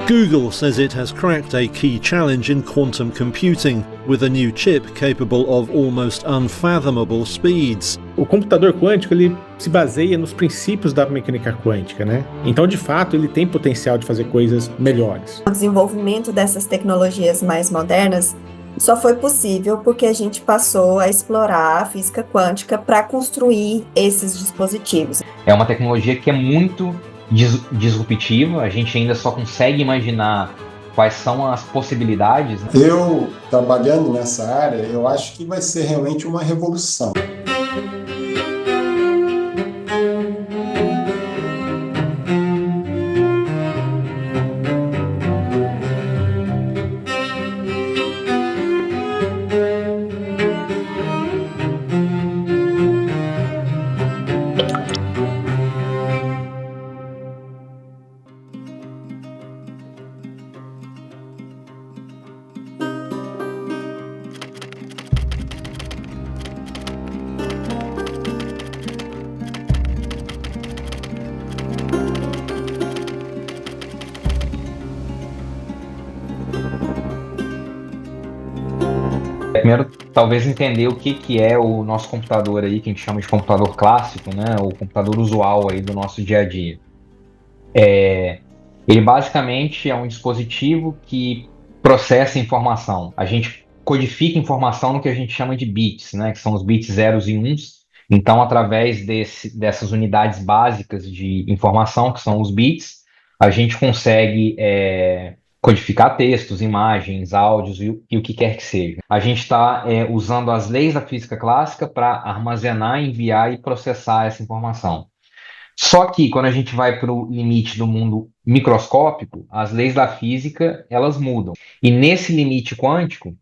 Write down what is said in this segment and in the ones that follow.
Google says it has cracked a key challenge in quantum computing with a new chip capable of almost unfathomable speeds. O computador quântico ele se baseia nos princípios da mecânica quântica, né? Então, de fato, ele tem potencial de fazer coisas melhores. O desenvolvimento dessas tecnologias mais modernas só foi possível porque a gente passou a explorar a física quântica para construir esses dispositivos. É uma tecnologia que é muito disruptiva, a gente ainda só consegue imaginar quais são as possibilidades, né? Eu, trabalhando nessa área, eu acho que vai ser realmente uma revolução. Primeiro, talvez entender o que é o nosso computador aí, que a gente chama de computador clássico, né? O computador usual aí do nosso dia a dia. Ele basicamente é um dispositivo que processa informação. A gente codifica informação no que a gente chama de bits, né? Que são os bits zeros e uns. Então, através dessas unidades básicas de informação, que são os bits, a gente consegue codificar textos, imagens, áudios e o que quer que seja. A gente está usando as leis da física clássica para armazenar, enviar e processar essa informação. Só que quando a gente vai para o limite do mundo microscópico, as leis da física elas mudam. E nesse limite quântico,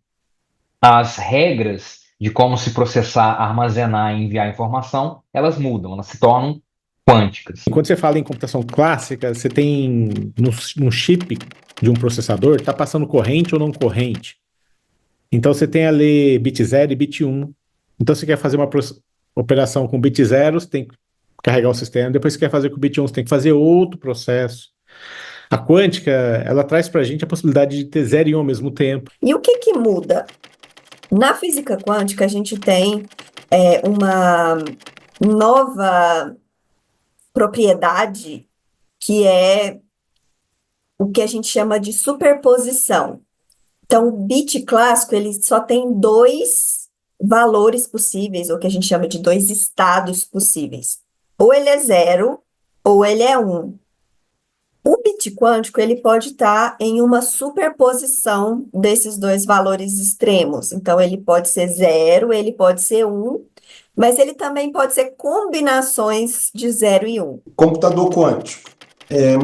as regras de como se processar, armazenar e enviar informação, elas mudam, elas se tornam quânticas. Quando você fala em computação clássica, você tem no chip de um processador, está passando corrente ou não corrente. Então você tem ali bit 0 e bit 1. Então você quer fazer uma operação com bit 0, você tem que carregar o sistema. Depois você quer fazer com bit 1, você tem que fazer outro processo. A quântica, ela traz para a gente a possibilidade de ter 0 e 1 ao mesmo tempo. E o que muda? Na física quântica, a gente tem uma nova propriedade que é o que a gente chama de superposição. Então, o bit clássico, ele só tem dois valores possíveis, ou que a gente chama de dois estados possíveis. Ou ele é 0, ou ele é 1. O bit quântico, ele pode estar em uma superposição desses dois valores extremos. Então, ele pode ser 0, ele pode ser 1, mas ele também pode ser combinações de 0 e 1. Computador quântico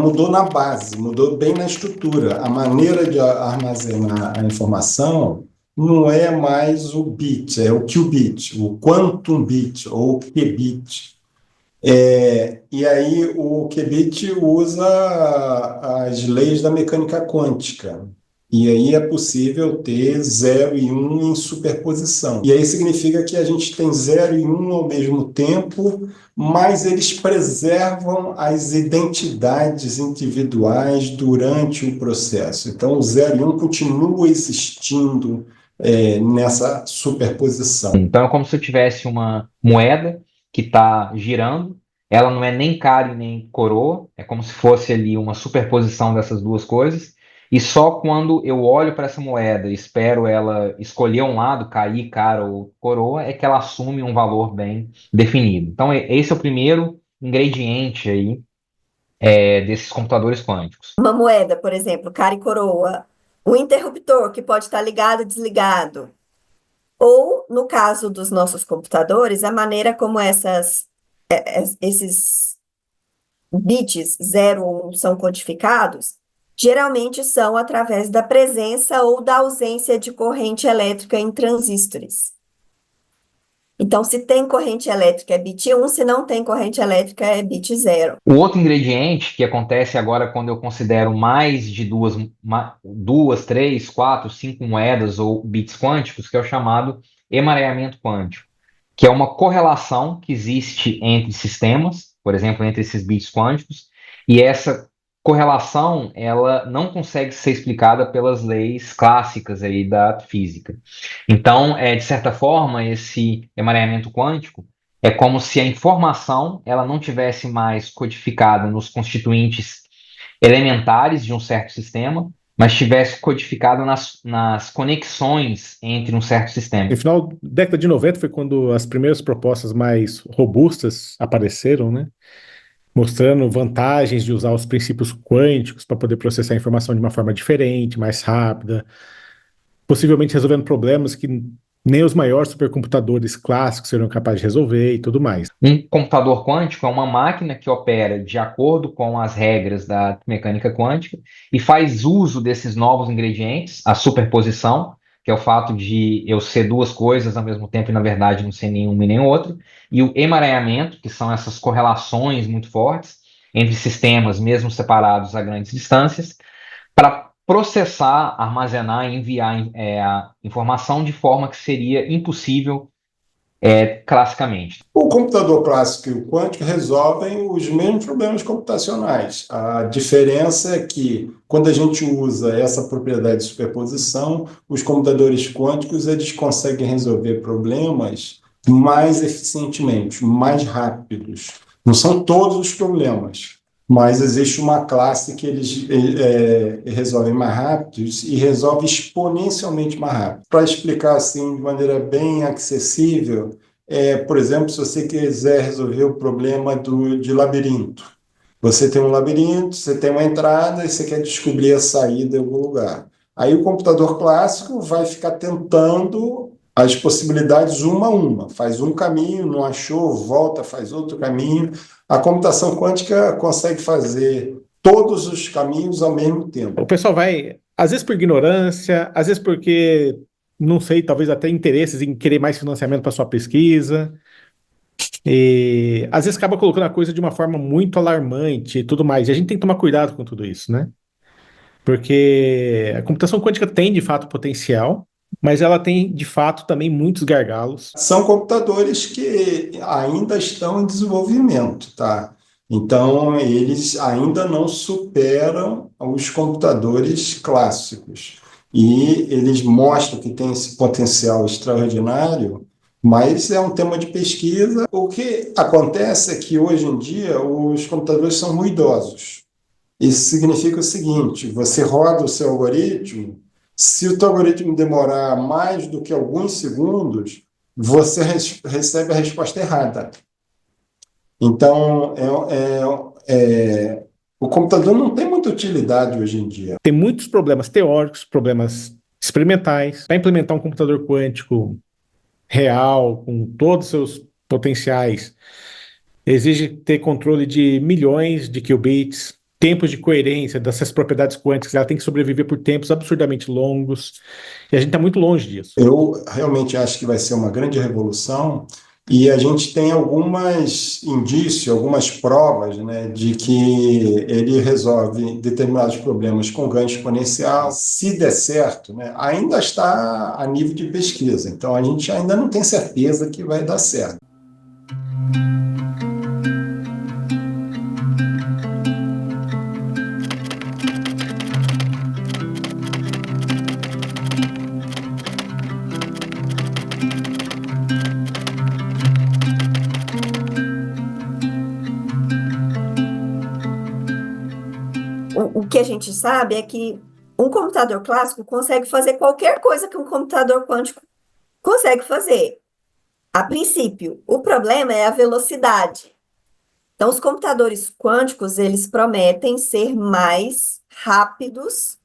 mudou na base, mudou bem na estrutura. A maneira de armazenar a informação não é mais o bit, é o qubit, o quantum bit ou qubit. E aí o qubit usa as leis da mecânica quântica. E aí é possível ter 0 e 1 em superposição. E aí significa que a gente tem 0 e 1 ao mesmo tempo, mas eles preservam as identidades individuais durante o processo. Então, o 0 e 1 continua existindo nessa superposição. Então, é como se eu tivesse uma moeda que está girando, ela não é nem cara e nem coroa, é como se fosse ali uma superposição dessas duas coisas, e só quando eu olho para essa moeda e espero ela escolher um lado, cair cara ou coroa, é que ela assume um valor bem definido. Então, esse é o primeiro ingrediente aí desses computadores quânticos. Uma moeda, por exemplo, cara e coroa, o interruptor que pode estar ligado e desligado, ou, no caso dos nossos computadores, a maneira como esses bits 0 ou 1 são codificados, geralmente são através da presença ou da ausência de corrente elétrica em transistores. Então, se tem corrente elétrica é bit 1, se não tem corrente elétrica é bit 0. O outro ingrediente que acontece agora quando eu considero mais de duas, 3, 4, 5 moedas ou bits quânticos, que é o chamado emaranhamento quântico, que é uma correlação que existe entre sistemas, por exemplo, entre esses bits quânticos, e essa correlação, ela não consegue ser explicada pelas leis clássicas aí da física. Então, de certa forma, esse emaranhamento quântico é como se a informação ela não tivesse mais codificada nos constituintes elementares de um certo sistema, mas tivesse codificada nas conexões entre um certo sistema. No final da década de 90 foi quando as primeiras propostas mais robustas apareceram, né? Mostrando vantagens de usar os princípios quânticos para poder processar a informação de uma forma diferente, mais rápida, possivelmente resolvendo problemas que nem os maiores supercomputadores clássicos seriam capazes de resolver e tudo mais. Um computador quântico é uma máquina que opera de acordo com as regras da mecânica quântica e faz uso desses novos ingredientes, a superposição, que é o fato de eu ser duas coisas ao mesmo tempo e, na verdade, não ser nenhuma e nem outra, e o emaranhamento, que são essas correlações muito fortes entre sistemas, mesmo separados a grandes distâncias, para processar, armazenar e enviar a informação de forma que seria impossível classicamente. O computador clássico e o quântico resolvem os mesmos problemas computacionais. A diferença é que, quando a gente usa essa propriedade de superposição, os computadores quânticos eles conseguem resolver problemas mais eficientemente, mais rápidos. Não são todos os problemas, mas existe uma classe que eles resolvem mais rápidos e resolve exponencialmente mais rápido. Para explicar assim de maneira bem acessível, por exemplo, se você quiser resolver o problema de labirinto. Você tem um labirinto, você tem uma entrada e você quer descobrir a saída em algum lugar. Aí o computador clássico vai ficar tentando as possibilidades uma a uma. Faz um caminho, não achou, volta, faz outro caminho. A computação quântica consegue fazer todos os caminhos ao mesmo tempo. O pessoal vai, às vezes por ignorância, às vezes porque, não sei, talvez até interesses em querer mais financiamento para sua pesquisa. E às vezes acaba colocando a coisa de uma forma muito alarmante e tudo mais. E a gente tem que tomar cuidado com tudo isso, né? Porque a computação quântica tem, de fato, potencial, mas ela tem, de fato, também muitos gargalos. São computadores que ainda estão em desenvolvimento, tá? Então, eles ainda não superam os computadores clássicos. E eles mostram que tem esse potencial extraordinário, mas é um tema de pesquisa. O que acontece é que, hoje em dia, os computadores são ruidosos. Isso significa o seguinte: você roda o seu algoritmo, se o teu algoritmo demorar mais do que alguns segundos, você recebe a resposta errada. Então, o computador não tem muita utilidade hoje em dia. Tem muitos problemas teóricos, problemas experimentais. Para implementar um computador quântico real, com todos os seus potenciais, exige ter controle de milhões de qubits, tempos de coerência dessas propriedades quânticas, ela tem que sobreviver por tempos absurdamente longos, e a gente está muito longe disso. Eu realmente acho que vai ser uma grande revolução, e a gente tem alguns indícios, algumas provas, né, de que ele resolve determinados problemas com ganho exponencial. Se der certo, né, ainda está a nível de pesquisa, então a gente ainda não tem certeza que vai dar certo. O que a gente sabe é que um computador clássico consegue fazer qualquer coisa que um computador quântico consegue fazer, a princípio. O problema é a velocidade. Então, os computadores quânticos, eles prometem ser mais rápidos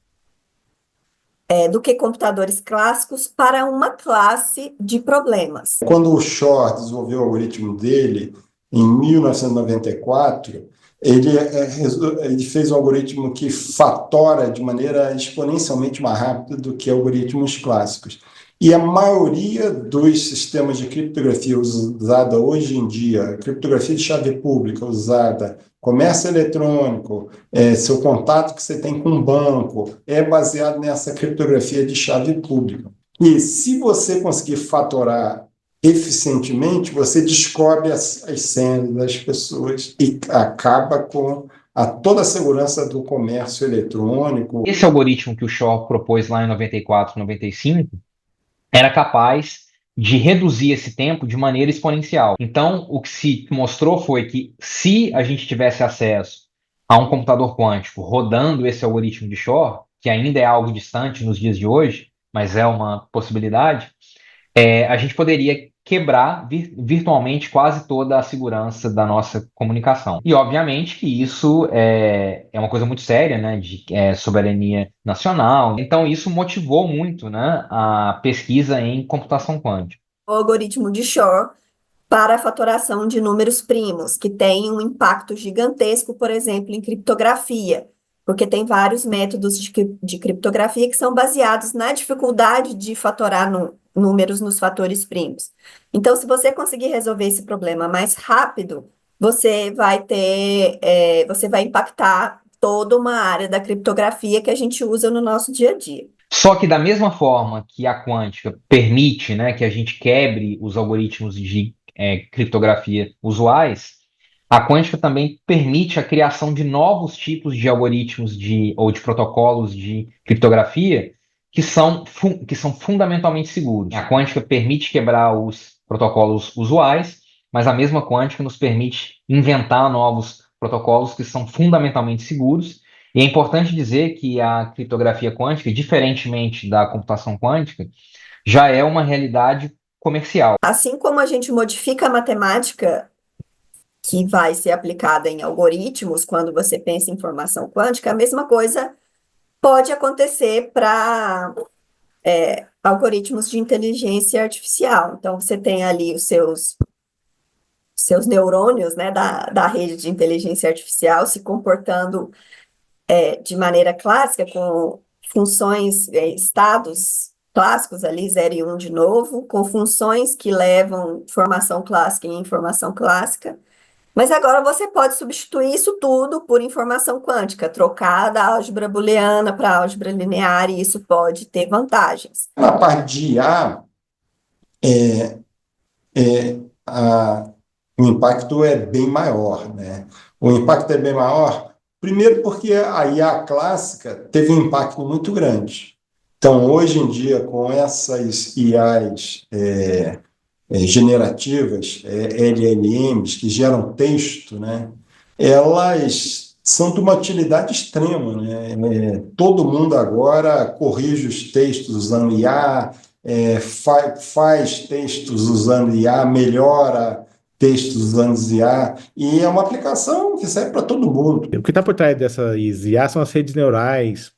do que computadores clássicos para uma classe de problemas. Quando o Shor desenvolveu o algoritmo dele, em 1994, ele fez um algoritmo que fatora de maneira exponencialmente mais rápida do que algoritmos clássicos. E a maioria dos sistemas de criptografia usada hoje em dia, criptografia de chave pública usada, comércio eletrônico, seu contato que você tem com um banco, é baseado nessa criptografia de chave pública. E se você conseguir fatorar eficientemente, você descobre as senhas das pessoas e acaba com a toda a segurança do comércio eletrônico. Esse algoritmo que o Shor propôs lá em 94, 95, era capaz de reduzir esse tempo de maneira exponencial. Então, o que se mostrou foi que se a gente tivesse acesso a um computador quântico rodando esse algoritmo de Shor, que ainda é algo distante nos dias de hoje, mas é uma possibilidade, a gente poderia quebrar virtualmente quase toda a segurança da nossa comunicação. E, obviamente, que isso é uma coisa muito séria, né, de soberania nacional. Então, isso motivou muito, né, a pesquisa em computação quântica. O algoritmo de Shor para a fatoração de números primos, que tem um impacto gigantesco, por exemplo, em criptografia, porque tem vários métodos de criptografia que são baseados na dificuldade de fatorar números nos fatores primos. Então, se você conseguir resolver esse problema mais rápido, você você vai impactar toda uma área da criptografia que a gente usa no nosso dia a dia. Só que da mesma forma que a quântica permite, né, que a gente quebre os algoritmos de criptografia usuais, a quântica também permite a criação de novos tipos de algoritmos ou de protocolos de criptografia que são fundamentalmente seguros. A quântica permite quebrar os protocolos usuais, mas a mesma quântica nos permite inventar novos protocolos que são fundamentalmente seguros. E é importante dizer que a criptografia quântica, diferentemente da computação quântica, já é uma realidade comercial. Assim como a gente modifica a matemática que vai ser aplicada em algoritmos quando você pensa em informação quântica, a mesma coisa pode acontecer para algoritmos de inteligência artificial. Então, você tem ali os seus neurônios, né, da rede de inteligência artificial se comportando de maneira clássica, com funções, estados clássicos ali, 0 e 1 de novo, com funções que levam informação clássica em informação clássica. Mas agora você pode substituir isso tudo por informação quântica, trocar da álgebra booleana para álgebra linear, e isso pode ter vantagens. Na parte de IA, o impacto é bem maior, né? O impacto é bem maior, primeiro porque a IA clássica teve um impacto muito grande. Então, hoje em dia, com essas IAs generativas, LLMs, que geram texto, né? Elas são de uma utilidade extrema, né? Todo mundo agora corrige os textos usando IA, faz textos usando IA, melhora textos usando IA, e é uma aplicação que serve para todo mundo. O que está por trás dessas IA são as redes neurais.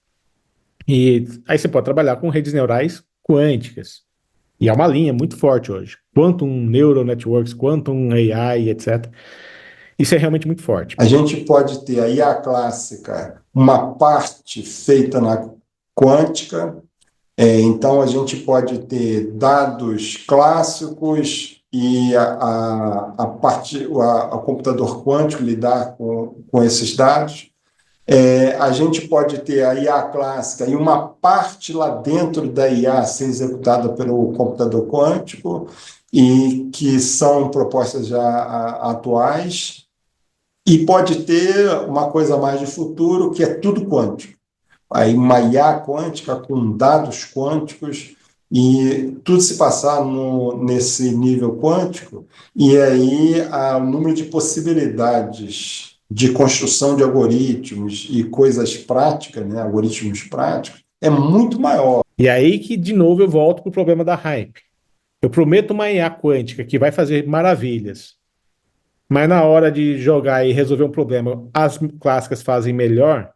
E aí você pode trabalhar com redes neurais quânticas. E é uma linha muito forte hoje. Quantum Neural Networks, Quantum AI, etc. Isso é realmente muito forte. A gente pode ter a IA clássica, uma parte feita na quântica, então a gente pode ter dados clássicos e o computador quântico lidar com esses dados. A gente pode ter a IA clássica e uma parte lá dentro da IA ser executada pelo computador quântico, e que são propostas já atuais. E pode ter uma coisa mais de futuro, que é tudo quântico. Aí uma IA quântica com dados quânticos, e tudo se passar nesse nível quântico, e aí o número de possibilidades de construção de algoritmos e coisas práticas, né, algoritmos práticos, é muito maior. E aí que, de novo, eu volto para o problema da hype. Eu prometo uma IA quântica que vai fazer maravilhas, mas na hora de jogar e resolver um problema, as clássicas fazem melhor,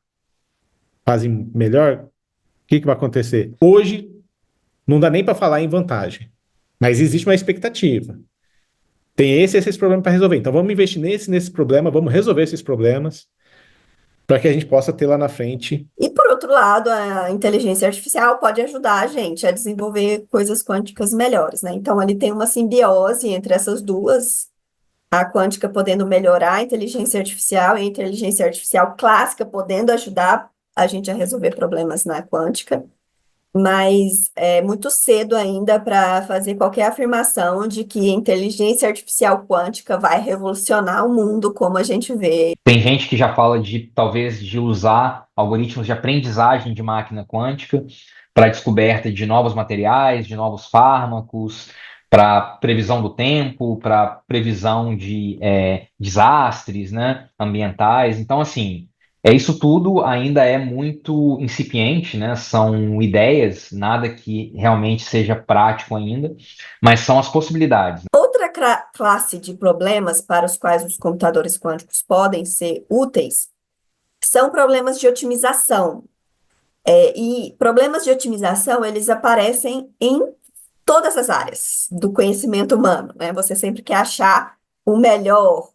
o que vai acontecer? Hoje, não dá nem para falar em vantagem, mas existe uma expectativa. Tem esses problemas para resolver. Então vamos investir nesse problema, vamos resolver esses problemas para que a gente possa ter lá na frente. E por outro lado, a inteligência artificial pode ajudar a gente a desenvolver coisas quânticas melhores, né? Então ali tem uma simbiose entre essas duas, a quântica podendo melhorar a inteligência artificial e a inteligência artificial clássica podendo ajudar a gente a resolver problemas na quântica. mas é muito cedo ainda para fazer qualquer afirmação de que a inteligência artificial quântica vai revolucionar o mundo como a gente vê. Tem gente que já fala de talvez de usar algoritmos de aprendizagem de máquina quântica para descoberta de novos materiais, de novos fármacos, para previsão do tempo, para previsão de desastres, né, ambientais. Então, assim, isso tudo ainda é muito incipiente, né? São ideias, nada que realmente seja prático ainda, mas são as possibilidades. Outra classe de problemas para os quais os computadores quânticos podem ser úteis são problemas de otimização. E problemas de otimização, eles aparecem em todas as áreas do conhecimento humano, né? Você sempre quer achar o melhor,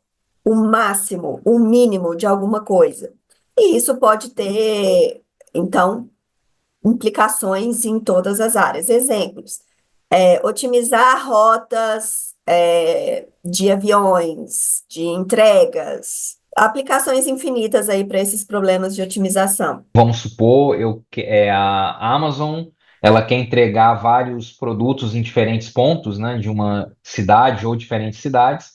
o máximo, o mínimo de alguma coisa. E isso pode ter, então, implicações em todas as áreas. Exemplos: otimizar rotas, de aviões, de entregas, aplicações infinitas aí para esses problemas de otimização. Vamos supor, a Amazon, ela quer entregar vários produtos em diferentes pontos, né, de uma cidade ou diferentes cidades.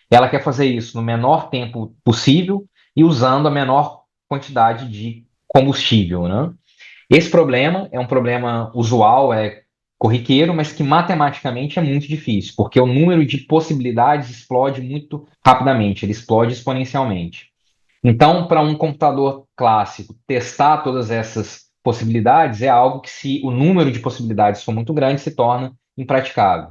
Ela quer fazer isso no menor tempo possível e usando a menor quantidade de combustível, né? Esse problema é um problema usual, é corriqueiro, mas que matematicamente é muito difícil, porque o número de possibilidades explode muito rapidamente, ele explode exponencialmente. Então, para um computador clássico testar todas essas possibilidades é algo que, se o número de possibilidades for muito grande, se torna impraticável.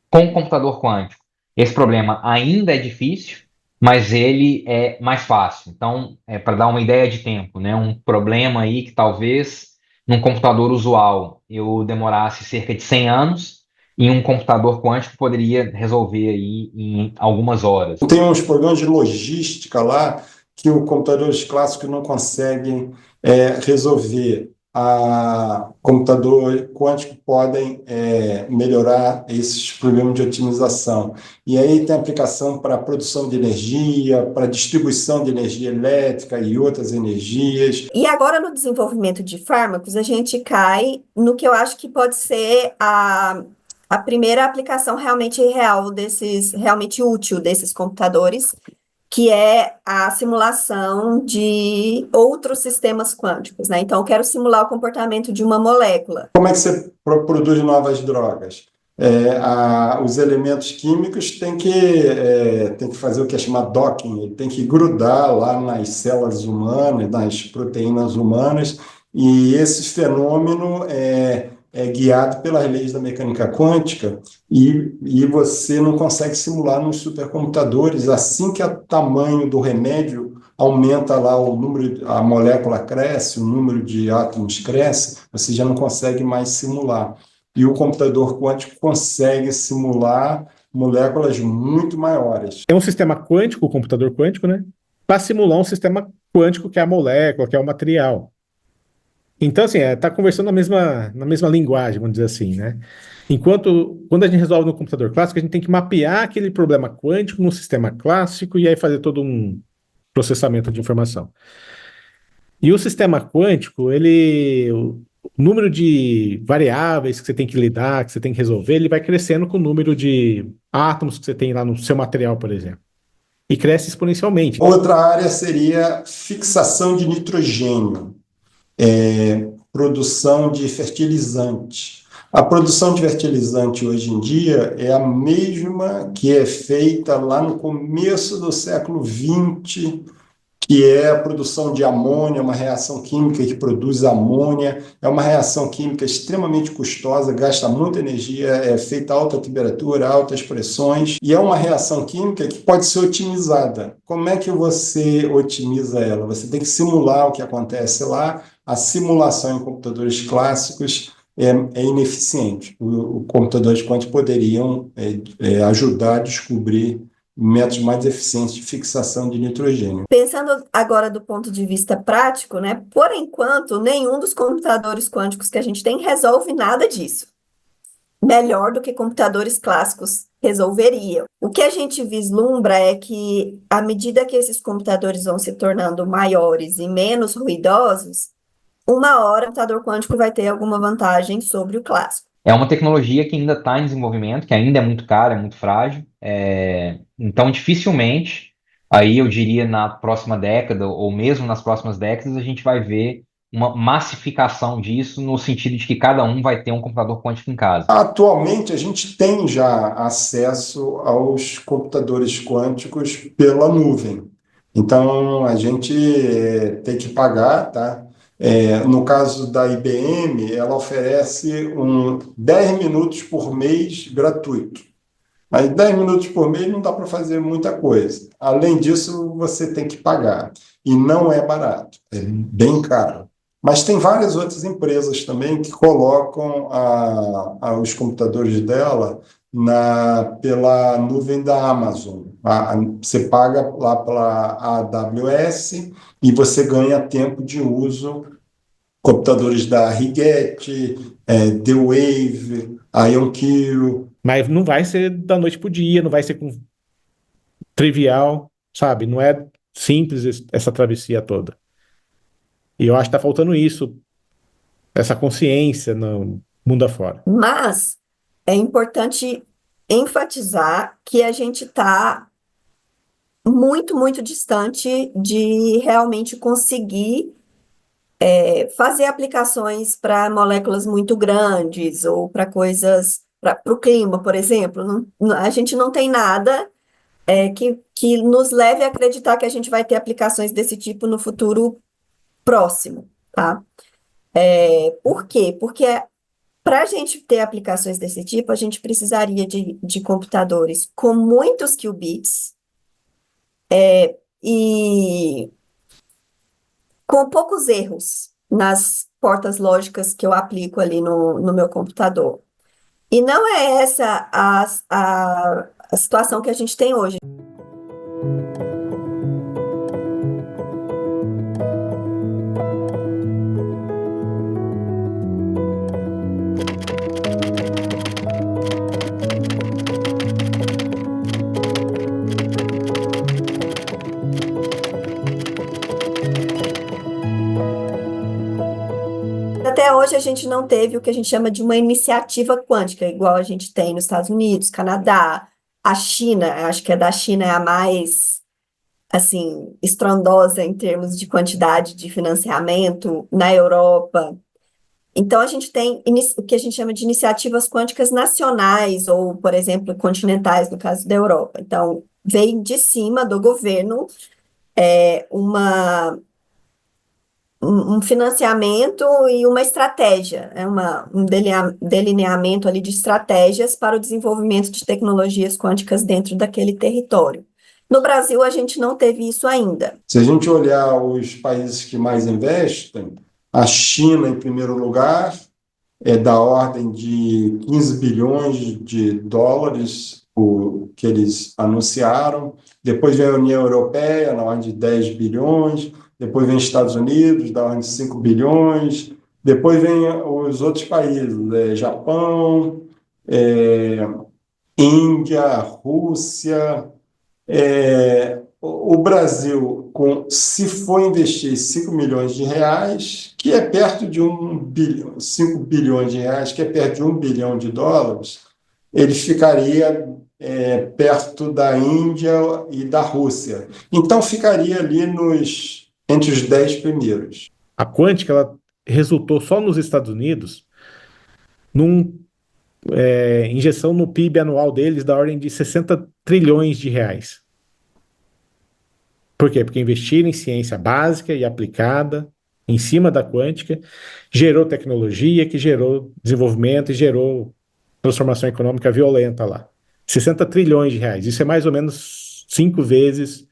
Com o computador quântico, esse problema ainda é difícil, mas ele é mais fácil. Então, para dar uma ideia de tempo, né, um problema aí que talvez num computador usual eu demorasse cerca de 100 anos, em um computador quântico poderia resolver aí em algumas horas. Tem uns problemas de logística lá que os computadores clássicos não conseguem resolver. Computador quântico podem melhorar esses problemas de otimização. E aí tem aplicação para produção de energia, para distribuição de energia elétrica e outras energias. E agora, no desenvolvimento de fármacos, a gente cai no que eu acho que pode ser a primeira aplicação realmente real realmente útil desses computadores, que é a simulação de outros sistemas quânticos, né? Então, eu quero simular o comportamento de uma molécula. Como é que você produz novas drogas? Os elementos químicos têm que fazer o que é chamado docking, ele tem que grudar lá nas células humanas, nas proteínas humanas, e esse fenômeno é guiado pelas leis da mecânica quântica, e você não consegue simular nos supercomputadores. Assim que o tamanho do remédio aumenta lá o número, a molécula cresce, o número de átomos cresce, você já não consegue mais simular. E o computador quântico consegue simular moléculas muito maiores. É um sistema quântico, o computador quântico, né? Para simular um sistema quântico que é a molécula, que é o material. Então, assim, tá conversando na mesma linguagem, vamos dizer assim, né? Quando a gente resolve no computador clássico, a gente tem que mapear aquele problema quântico no sistema clássico e aí fazer todo um processamento de informação. E o sistema quântico, o número de variáveis que você tem que lidar, que você tem que resolver, ele vai crescendo com o número de átomos que você tem lá no seu material, por exemplo. E cresce exponencialmente. Outra área seria fixação de nitrogênio, produção de fertilizante. A produção de fertilizante hoje em dia é a mesma que é feita lá no começo do século XX, que é a produção de amônia, uma reação química que produz amônia. É uma reação química extremamente custosa, gasta muita energia, é feita a alta temperatura, altas pressões, e é uma reação química que pode ser otimizada. Como é que você otimiza ela? Você tem que simular o que acontece lá. A simulação em computadores clássicos é ineficiente. Os computadores quânticos poderiam ajudar a descobrir métodos mais eficientes de fixação de nitrogênio. Pensando agora do ponto de vista prático, né? Por enquanto, nenhum dos computadores quânticos que a gente tem resolve nada disso. Melhor do que computadores clássicos resolveriam. O que a gente vislumbra é que, à medida que esses computadores vão se tornando maiores e menos ruidosos, uma hora o computador quântico vai ter alguma vantagem sobre o clássico. É uma tecnologia que ainda está em desenvolvimento, que ainda é muito cara, é muito frágil. Então, dificilmente, aí eu diria na próxima década, ou mesmo nas próximas décadas, a gente vai ver uma massificação disso, no sentido de que cada um vai ter um computador quântico em casa. Atualmente, a gente tem já acesso aos computadores quânticos pela nuvem. Então, a gente tem que pagar, tá? No caso da IBM, ela oferece 10 minutos por mês gratuito. Mas 10 minutos por mês não dá para fazer muita coisa. Além disso, você tem que pagar. E não é barato, é bem caro. Mas tem várias outras empresas também que colocam os computadores dela pela nuvem da Amazon. Você paga lá pela AWS e você ganha tempo de uso. Computadores da Rigetti, The Wave, IonQ. Mas não vai ser da noite pro dia, não vai ser com trivial, sabe? Não é simples essa travessia toda. E eu acho que tá faltando isso, essa consciência no mundo afora. Mas é importante enfatizar que a gente está muito, muito distante de realmente conseguir fazer aplicações para moléculas muito grandes ou para coisas, para o clima, por exemplo. A gente não tem nada que nos leve a acreditar que a gente vai ter aplicações desse tipo no futuro próximo, tá? Por quê? Porque para a gente ter aplicações desse tipo, a gente precisaria de computadores com muitos qubits e com poucos erros nas portas lógicas que eu aplico ali no meu computador. E não é essa a situação que a gente tem hoje. Até hoje a gente não teve o que a gente chama de uma iniciativa quântica, igual a gente tem nos Estados Unidos, Canadá, a China, acho que a da China é a mais, assim, estrondosa em termos de quantidade de financiamento, na Europa. Então a gente tem o que a gente chama de iniciativas quânticas nacionais, ou, por exemplo, continentais, no caso da Europa. Então, vem de cima do governo um financiamento e uma estratégia, um delineamento ali de estratégias para o desenvolvimento de tecnologias quânticas dentro daquele território. No Brasil, a gente não teve isso ainda. Se a gente olhar os países que mais investem, a China, em primeiro lugar, é da ordem de 15 bilhões de dólares, o que eles anunciaram. Depois vem a União Europeia, na ordem de 10 bilhões. Depois vem Estados Unidos, da ordem de 5 bilhões. Depois vem os outros países, Japão, Índia, Rússia. O Brasil, se for investir 5 milhões de reais, que é perto de 1 bilhão, 5 bilhões de reais, que é perto de 1 bilhão de dólares, ele ficaria perto da Índia e da Rússia. Então, ficaria ali entre os 10 primeiros. A quântica, ela resultou só nos Estados Unidos numa injeção no PIB anual deles da ordem de 60 trilhões de reais. Por quê? Porque investiram em ciência básica e aplicada em cima da quântica gerou tecnologia, que gerou desenvolvimento e gerou transformação econômica violenta lá. 60 trilhões de reais. Isso é mais ou menos 5 vezes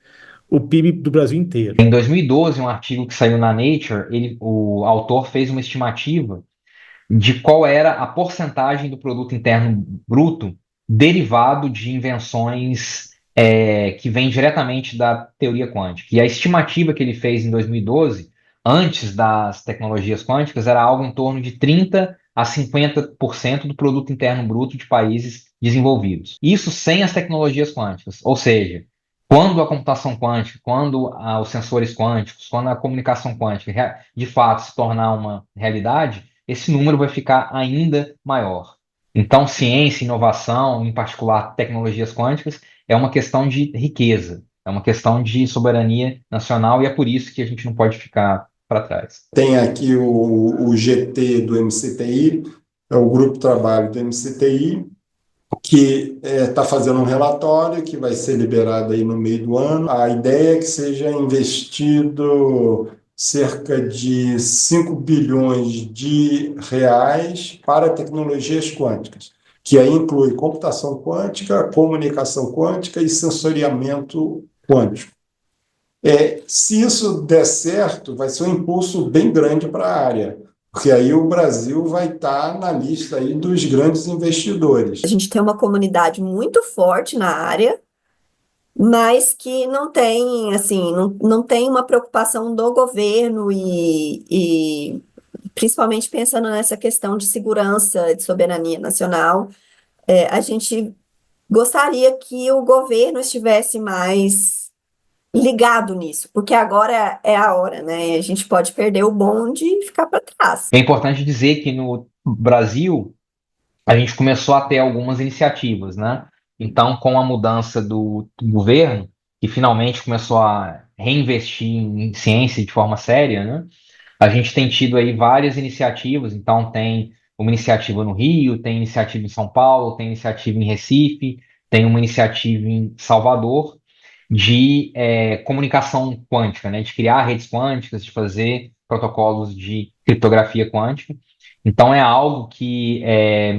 o PIB do Brasil inteiro. Em 2012, um artigo que saiu na Nature, o autor fez uma estimativa de qual era a porcentagem do produto interno bruto derivado de invenções que vêm diretamente da teoria quântica. E a estimativa que ele fez em 2012, antes das tecnologias quânticas, era algo em torno de 30% a 50% do produto interno bruto de países desenvolvidos. Isso sem as tecnologias quânticas. Ou seja, quando a computação quântica, quando os sensores quânticos, quando a comunicação quântica de fato se tornar uma realidade, esse número vai ficar ainda maior. Então, ciência, inovação, em particular tecnologias quânticas, é uma questão de riqueza, é uma questão de soberania nacional e é por isso que a gente não pode ficar para trás. Tem aqui o GT do MCTI, é o grupo de trabalho do MCTI, que está fazendo um relatório que vai ser liberado aí no meio do ano. A ideia é que seja investido cerca de 5 bilhões de reais para tecnologias quânticas, que aí inclui computação quântica, comunicação quântica e sensoriamento quântico. Se isso der certo, vai ser um impulso bem grande para a área, porque aí o Brasil vai estar na lista aí dos grandes investidores. A gente tem uma comunidade muito forte na área, mas que não tem, assim, não tem uma preocupação do governo e principalmente pensando nessa questão de segurança, de soberania nacional, a gente gostaria que o governo estivesse mais ligado nisso, porque agora é a hora, né? A gente pode perder o bonde e ficar para trás. É importante dizer que no Brasil a gente começou a ter algumas iniciativas, né? Então, com a mudança do governo, que finalmente começou a reinvestir em ciência de forma séria, né? A gente tem tido aí várias iniciativas, então tem uma iniciativa no Rio, tem iniciativa em São Paulo, tem iniciativa em Recife, tem uma iniciativa em Salvador de comunicação quântica, né? De criar redes quânticas, de fazer protocolos de criptografia quântica. Então é algo que,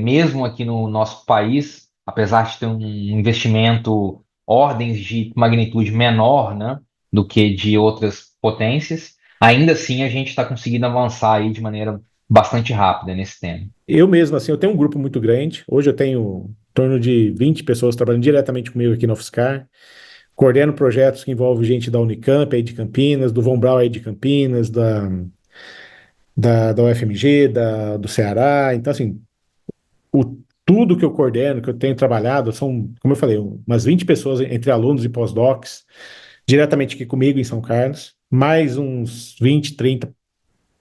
mesmo aqui no nosso país, apesar de ter um investimento ordens de magnitude menor, né, do que de outras potências, ainda assim a gente está conseguindo avançar aí de maneira bastante rápida nesse tema. Eu mesmo, assim, eu tenho um grupo muito grande. Hoje eu tenho em torno de 20 pessoas trabalhando diretamente comigo aqui na UFSCar. Coordeno projetos que envolvem gente da Unicamp, aí de Campinas, do Von Braun, aí de Campinas, da UFMG, do Ceará. Então, assim, tudo que eu coordeno, que eu tenho trabalhado, são, como eu falei, umas 20 pessoas entre alunos e pós-docs, diretamente aqui comigo em São Carlos, mais uns 20, 30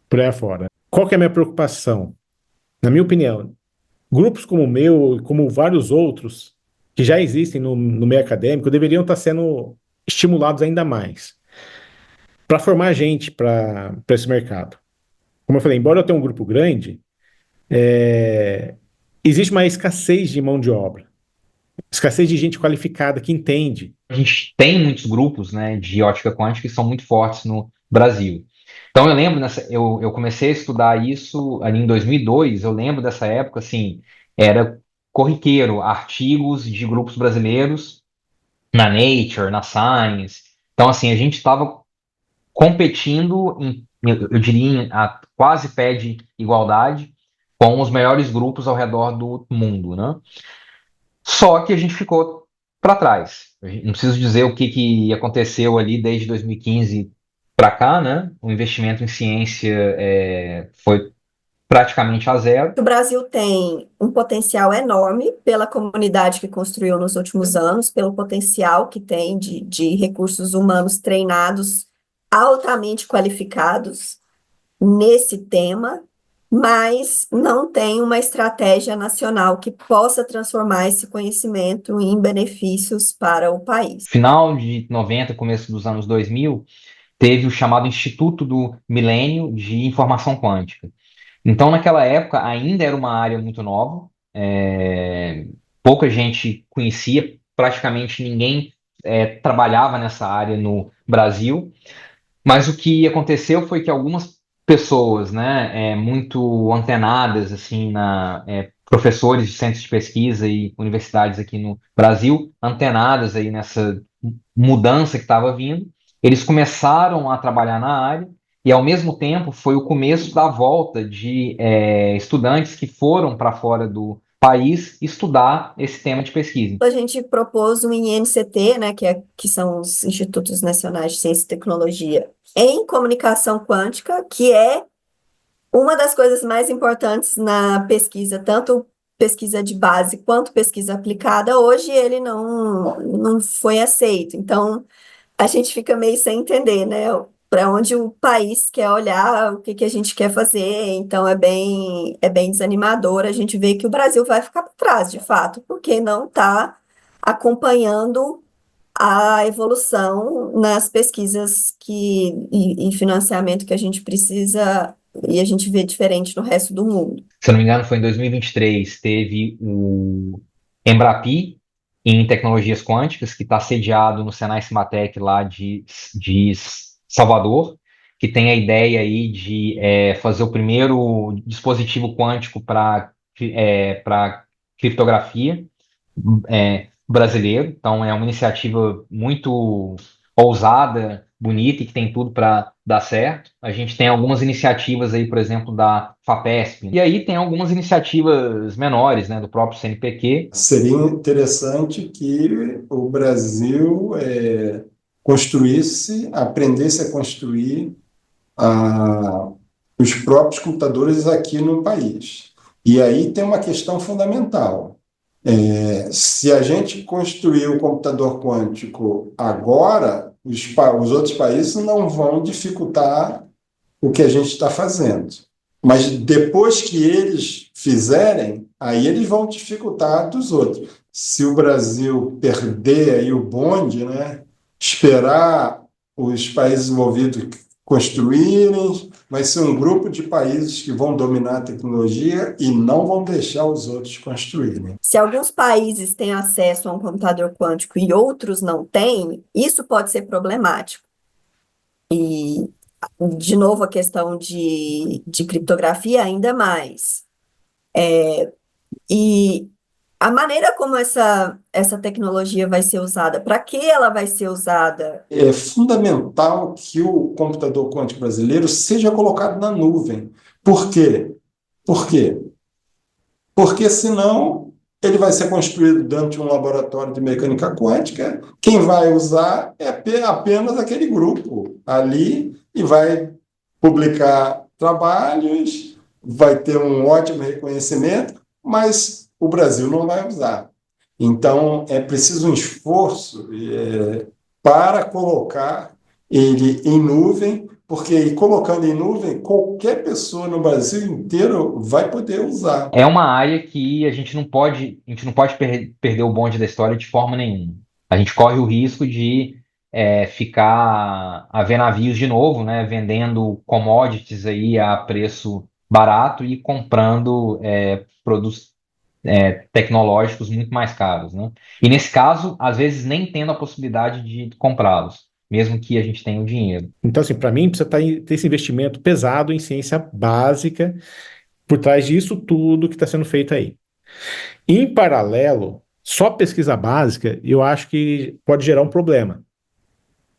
por aí afora. Qual que é a minha preocupação? Na minha opinião, grupos como o meu e como vários outros que já existem no meio acadêmico deveriam estar sendo estimulados ainda mais para formar gente para esse mercado. Como eu falei, embora eu tenha um grupo grande, existe uma escassez de mão de obra, escassez de gente qualificada que entende. A gente tem muitos grupos, né, de ótica quântica que são muito fortes no Brasil. Então eu lembro, eu comecei a estudar isso ali em 2002, eu lembro dessa época, assim, era corriqueiro, artigos de grupos brasileiros na Nature, na Science. Então, assim, a gente estava competindo, eu diria, a quase pé de igualdade com os melhores grupos ao redor do mundo, né? Só que a gente ficou para trás. Não preciso dizer o que aconteceu ali desde 2015 para cá, né? O investimento em ciência foi praticamente a zero. O Brasil tem um potencial enorme pela comunidade que construiu nos últimos anos, pelo potencial que tem de recursos humanos treinados, altamente qualificados nesse tema, mas não tem uma estratégia nacional que possa transformar esse conhecimento em benefícios para o país. Final de 90, começo dos anos 2000, teve o chamado Instituto do Milênio de Informação Quântica. Então, naquela época, ainda era uma área muito nova, pouca gente conhecia, praticamente ninguém trabalhava nessa área no Brasil, mas o que aconteceu foi que algumas pessoas, né, muito antenadas, assim, professores de centros de pesquisa e universidades aqui no Brasil, antenadas aí nessa mudança que estava vindo, eles começaram a trabalhar na área e, ao mesmo tempo, foi o começo da volta de estudantes que foram para fora do país estudar esse tema de pesquisa. A gente propôs um INCT, né, que são os Institutos Nacionais de Ciência e Tecnologia, em comunicação quântica, que é uma das coisas mais importantes na pesquisa, tanto pesquisa de base quanto pesquisa aplicada, hoje ele não foi aceito. Então, a gente fica meio sem entender, né? Para onde o país quer olhar, o que que a gente quer fazer. Então, é bem desanimador a gente ver que o Brasil vai ficar para trás, de fato, porque não está acompanhando a evolução nas pesquisas e financiamento que a gente precisa e a gente vê diferente no resto do mundo. Se eu não me engano, foi em 2023, teve o Embrapi em tecnologias quânticas, que está sediado no Senai Cimatec lá de Salvador, que tem a ideia aí de fazer o primeiro dispositivo quântico para criptografia brasileiro. Então, é uma iniciativa muito ousada, bonita e que tem tudo para dar certo. A gente tem algumas iniciativas aí, por exemplo, da FAPESP. E aí tem algumas iniciativas menores, né, do próprio CNPq. Seria interessante que o Brasil aprendesse a construir os próprios computadores aqui no país. E aí tem uma questão fundamental. Se a gente construir o computador quântico agora, os outros países não vão dificultar o que a gente está fazendo. Mas depois que eles fizerem, aí eles vão dificultar dos outros. Se o Brasil perder aí o bonde, né, esperar os países envolvidos construírem, vai ser um grupo de países que vão dominar a tecnologia e não vão deixar os outros construírem. Se alguns países têm acesso a um computador quântico e outros não têm, isso pode ser problemático. E, de novo, a questão de criptografia ainda mais. E a maneira como essa tecnologia vai ser usada, para que ela vai ser usada? É fundamental que o computador quântico brasileiro seja colocado na nuvem. Por quê? Por quê? Porque senão ele vai ser construído dentro de um laboratório de mecânica quântica, quem vai usar é apenas aquele grupo ali e vai publicar trabalhos, vai ter um ótimo reconhecimento, mas o Brasil não vai usar. Então, é preciso um esforço para colocar ele em nuvem, porque colocando em nuvem, qualquer pessoa no Brasil inteiro vai poder usar. É uma área que a gente não pode perder o bonde da história de forma nenhuma. A gente corre o risco de ficar a ver navios de novo, né, vendendo commodities aí a preço barato e comprando produtos tecnológicos muito mais caros, né? E nesse caso, às vezes nem tendo a possibilidade de comprá-los, mesmo que a gente tenha o dinheiro. Então, assim, para mim, precisa ter esse investimento pesado em ciência básica por trás disso tudo que está sendo feito aí. Em paralelo, só pesquisa básica, eu acho que pode gerar um problema,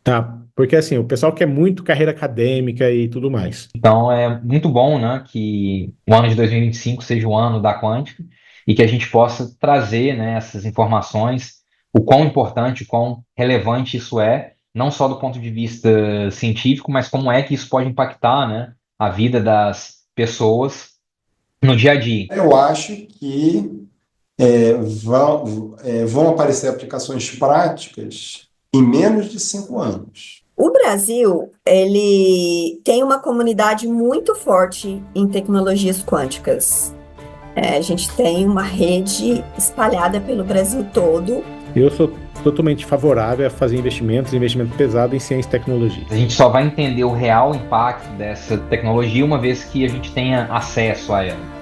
tá? Porque, assim, o pessoal quer muito carreira acadêmica e tudo mais. Então, é muito bom, né, que o ano de 2025 seja o ano da quântica e que a gente possa trazer, né, essas informações, o quão importante, o quão relevante isso é, não só do ponto de vista científico, mas como é que isso pode impactar, né, a vida das pessoas no dia a dia. Eu acho que vão aparecer aplicações práticas em menos de 5 anos. O Brasil, ele tem uma comunidade muito forte em tecnologias quânticas. A gente tem uma rede espalhada pelo Brasil todo. Eu sou totalmente favorável a fazer investimento pesado em ciência e tecnologia. A gente só vai entender o real impacto dessa tecnologia uma vez que a gente tenha acesso a ela.